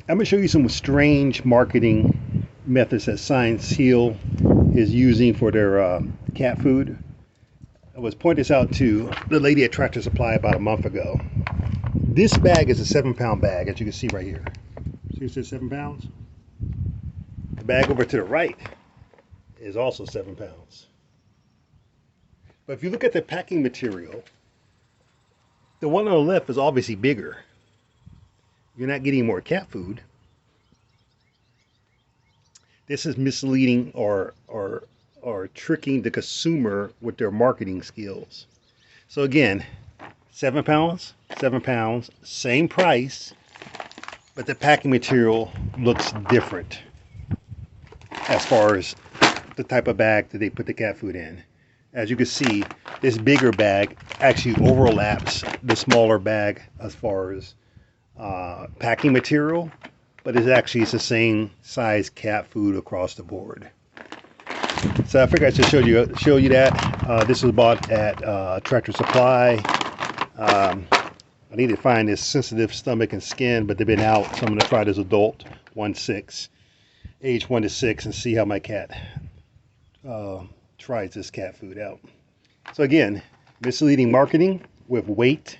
I'm going to show you some strange marketing methods that Science Seal is using for their cat food. I was pointing this out to the lady at Tractor Supply about a month ago. This bag is a 7-pound bag, as you can see right here. See, it says 7 pounds. The bag over to the right is also 7 pounds. But if you look at the packing material, the one on the left is obviously bigger. You're not getting more cat food. This is misleading or tricking the consumer with their marketing skills. So again, 7 pounds, 7 pounds, same price, but the packing material looks different as far as the type of bag that they put the cat food in. As you can see, this bigger bag actually overlaps the smaller bag as far as packing material, but it's the same size cat food across the board. So I figured I should show you that. This was bought at Tractor Supply. I need to find this sensitive stomach and skin, but they've been out, so I'm going to try this adult 1-6, age 1 to 6, and see how my cat tries this cat food out. So again, misleading marketing with weight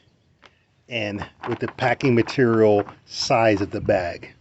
and with the packing material size of the bag.